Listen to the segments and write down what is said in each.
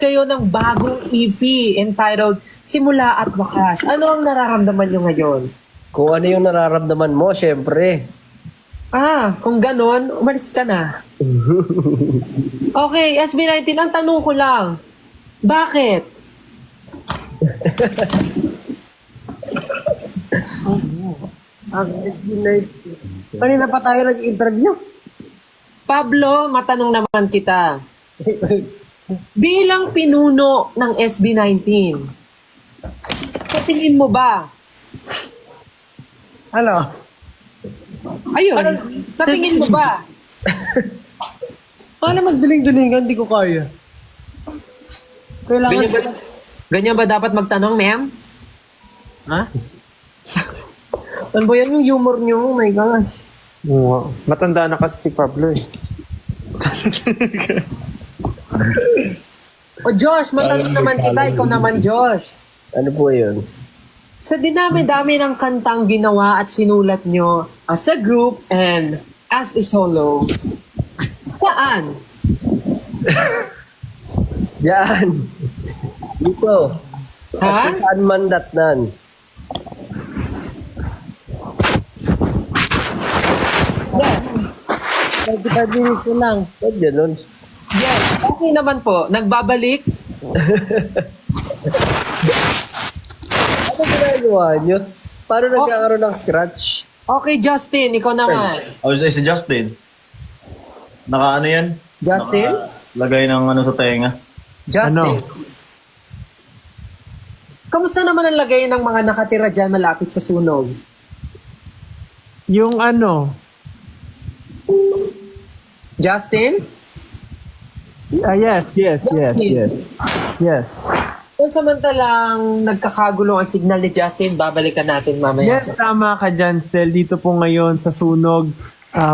kayo ng bagong EP entitled Simula at Wakas. Ano ang nararamdaman nyo ngayon? Kung ano yung nararamdaman mo, syempre. Kung ganon, umalis ka na. Okay, SB19, ang tanong ko lang, bakit? Ang SB19. Kanina pa tayo nag-interview. Pablo, matanong naman kita. Bilang pinuno ng SB19, sa tingin mo ba? Ano? Ayun, sa tingin mo ba? Paano magduling-dulingan? Hindi ko kaya. Kailangan... Ganyan ba dapat magtanong, ma'am? Ha? Ano ba yan yung humor nyo? Oh my gosh. Oo. Matanda na kasi si Pablo eh. O Josh, matanong naman kita. Ikaw naman, Josh. Ano po yun? Sa dinami-dami ng kantang ginawa at sinulat nyo as a group and as a solo, saan? Yan. Dito. Ha? Saan man datnan? Yeah. 35 minutes na lang. Ba't ganun? Yes. Okay naman po. Nagbabalik. Ano ginagawa nyo? Paano nagkakaroon ng scratch? Okay, Justin. Ikaw naman. Si Justin. Naka ano yan? Justin? Lagay ng ano sa tenga. Justin. Kamusta naman ang lagay ng mga nakatira dyan malapit sa sunog? Yung ano, Justin? yes. Yes. Kung samantalang nagkakagulo ang signal ni Justin, babalikan natin mamaya. Yes, tama ka dyan, Stel. Dito po ngayon sa sunog,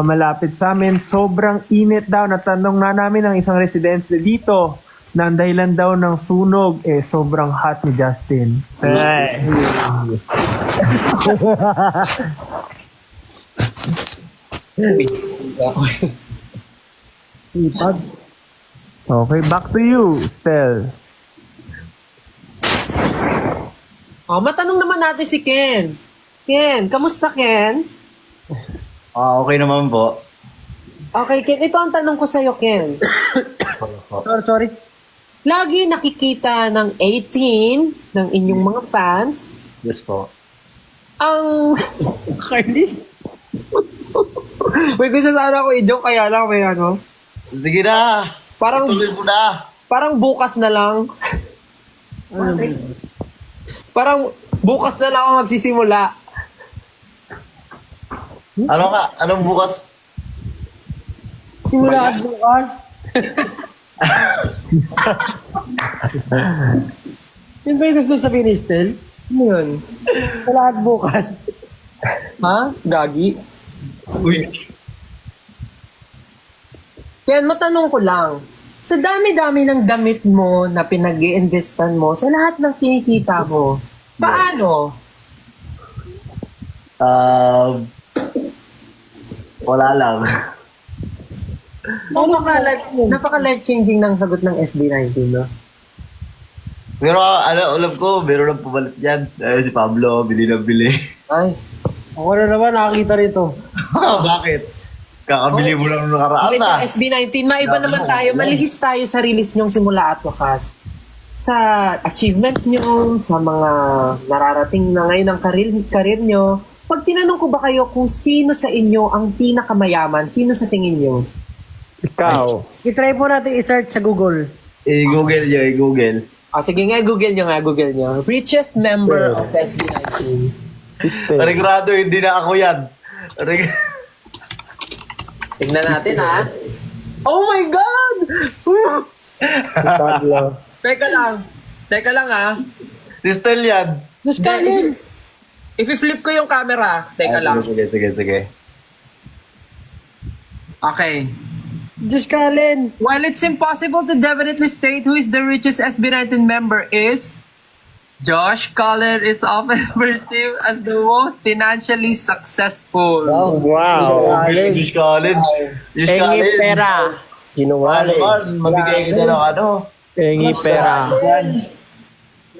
malapit sa amin. Sobrang init daw. Natanong na namin ng isang residence dito na ang dahilan daw ng sunog, sobrang hot ni Justin. Ay. Ipag. Okay, back to you, Stel. Matanong naman natin si Ken. Ken, kamusta Ken? Okay naman po. Okay, Ken. Ito ang tanong ko sa'yo, Ken. Sorry. Lagi nakikita ng 18 ng inyong mga fans Yes po. ang... Kainis. May gusto sana ako i-joke kaya lang may ano. Sige na! Parang, Tuloy mo na! parang bukas na lang. Ano ba? Parang bukas na lang ako magsisimula. Ano ka? Anong bukas? Simula at bukas. Yun ba yung gusto sabihin ni Stel? Ano yun? Simula at bukas. Ha? Gagi? Uy! Ken, matanong ko lang. Sa dami-dami ng damit mo na pinag-i-investan mo, sa lahat ng kinikita mo, paano? Wala lang. Napaka-life-changing ng sagot ng SB19, no? Pero alam ko, meron lang pumalit yan. Si Pablo, bili na bili. Ay. Ako na naman nakakita rito. Bakit? Kakabili mo lang nung nakaraan Ito, na. SB19, maiba naman tayo. Malihis tayo sa release nyong Simula at Wakas. Sa achievements nyo, sa mga nararating na ngayon ng karir nyo. Pag tinanong ko ba kayo kung sino sa inyo ang pinakamayaman, sino sa tingin nyo? Ikaw. I-try po natin i-search sa Google. I-google nyo, i-google. Sige nga, Google nyo. Richest member of SB19. Regrado, hindi na ako yan. Tignan natin, ha? Oh my God! Pablo. Teka lang, ha? Si Stel yan. Diyos Kalin! I-flip ko yung camera. Teka lang. Sige. Okay. Diyos Kalin! While it's impossible to definitely state who is the richest SB19 member is, Josh Collin is often perceived as the most financially successful. Wow. Diyos Kalin. Diyos Pengi Kalin. pera. Ano Sinungaling. man, mabigay ka na ng ano. Pengi pera.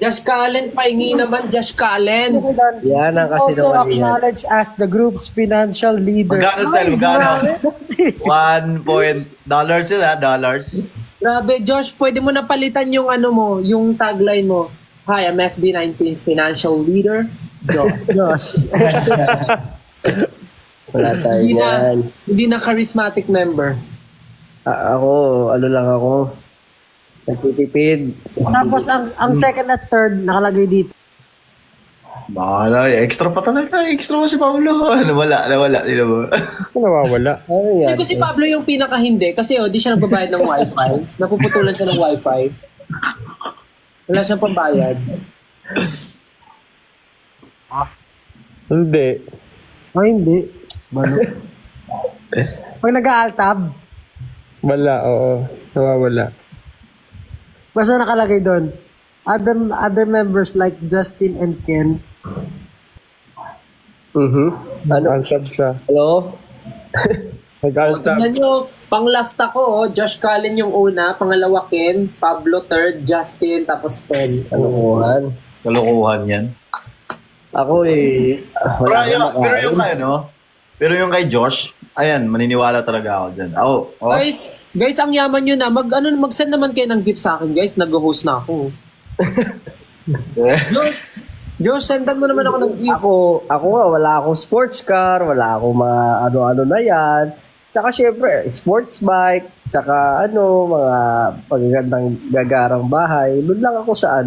Josh Cullen, pahingi naman, Josh Cullen. Yan ang kasi Also naman yan. acknowledged as the group's financial leader. Magkano, Stel? Magkano? 1 point dollars sila, dollars. Grabe, Josh, pwede mo na palitan yung ano mo, yung tagline mo. Hi, I'm SB19's financial leader, Josh. Josh. Wala tayo Hindi na, yan. hindi na charismatic member. Ako, ano lang ako. Nagtitipid. Tapos ang second at third nakalagay dito. Bahala, extra pa talaga. Extra mo si Pablo. Nawala. Hindi mo. Nawawala. Ano yan? Hindi ko si Pablo yung pinaka-hindi kasi di siya nagbabayad ng wifi. Napuputulan siya ng wifi. Wala siyang pambayad. Hindi. Ay, hindi. Balo. Pag nag-aaltab, Wala, oo. Nawawala. basta nakalagay doon. Other members like Justin and Ken. Ano? Nag-altab siya. Hello? Nag-altab. Tignan nyo, pang last ako, Josh Cullen yung una, pangalawa Ken, Pablo third, Justin, tapos Ken. Kalokohan. Kalokohan yan. Ako wala akong Pero yung makain. pero yung kay Josh, ayan, maniniwala talaga ako dyan. Guys, ang yaman nyo na. Mag-send naman kayo ng gift sa akin, guys. Nag-host na ako. Josh, sendan mo naman ako ng gift. Ako nga, wala akong sports car, wala akong mga ano-ano na yan. Tsaka syempre, sports bike, tsaka mga pagagandang gagarang bahay. Doon lang ako sa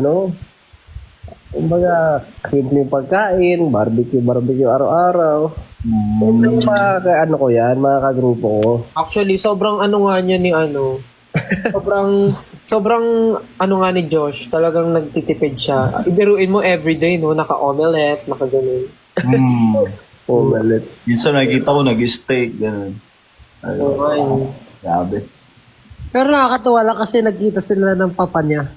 kumbaga, simpleng pagkain, barbecue araw-araw. Yung mga ko yan, mga kagrupo ko. Actually, sobrang nga niya ni sobrang nga ni Josh. Talagang nagtitipid siya. Ibiruin mo everyday, no? Naka-omelette, naka-ganun. Malit. Minsan nakikita ko nag-steak, gano'n. Okay. Grabe. Pero nakakatuwa lang kasi nagkita sila ng papa niya.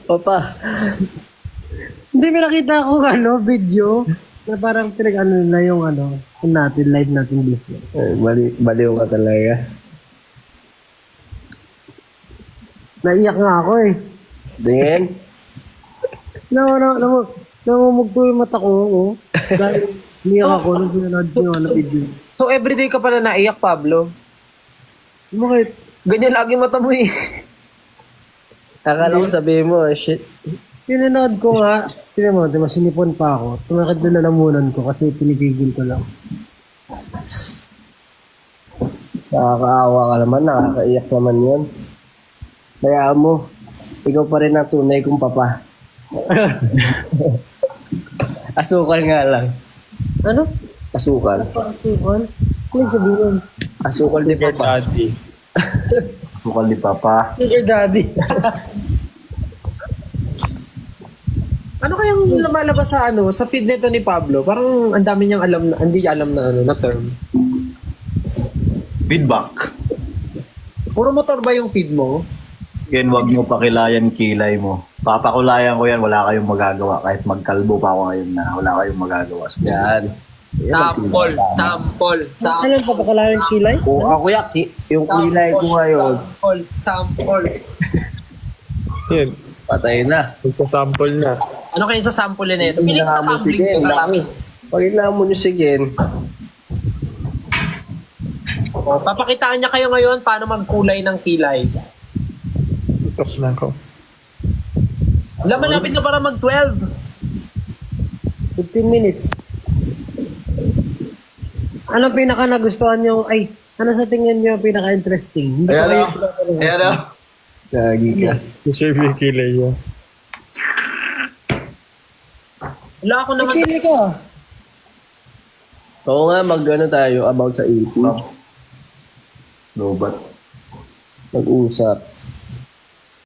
Papa, Hindi, may nakita akong video na parang pinag-ano na yung live natin business. baliw ka talaga. Naiyak nga ako eh. Tingin? Namumugto yung mata ko. Oh. Dahil niyak ako nung pinanood ko yung video. So, everyday ka pala naiyak, Pablo? Bakit? Ganyan lagi mata mo eh. Akala ko sabihin mo, shit. Pinanood ko nga, tinan mo, sinipon pa ako. Sumakit na lalamunan ko kasi pinipigil ko lang. Nakakaawa ka naman, nakakaiyak naman yun. Kaya mo, ikaw pa rin ang tunay kong papa. Asukal nga lang. Ano? Asukal. Asukal? Ano yung sabihin? Asukal ni papa. Sukal ni Papa. Sugar daddy. Ano kayang lumalabas sa feed nito ni Pablo? Parang ang dami niyang hindi alam na term. Feedback. Puro motor ba yung feed mo? Ken, wag mo pakilayan kilay mo. Papakulayan ko yan, wala kayong magagawa. Kahit magkalbo pa ako ngayon na wala kayong magagawa. Yan. Sample. Ano yung papakalayan kilay? Kung ako yung kilay ko ngayon, Sample. Yun. patay na. Magsasample na. Ano kayong sa sample na ito? Piling Hinahamon si Gen. Pag hinahamon nyo si Gen, Papakitaan niya kayo ngayon paano magkulay ng kilay. Tapos na ako. Malapit na para mag-12. 15 minutes. Ano pinaka nagustuhan nyo? Ano sa tingin nyo pinaka-interesting? Hindi ko kayo tinatanong. Ayan. gagi ka. Deserve yung kilay niya. Wala ako naman. Pili ko. Oo nga, tayo about sa 80. Lobat. Mag-usap.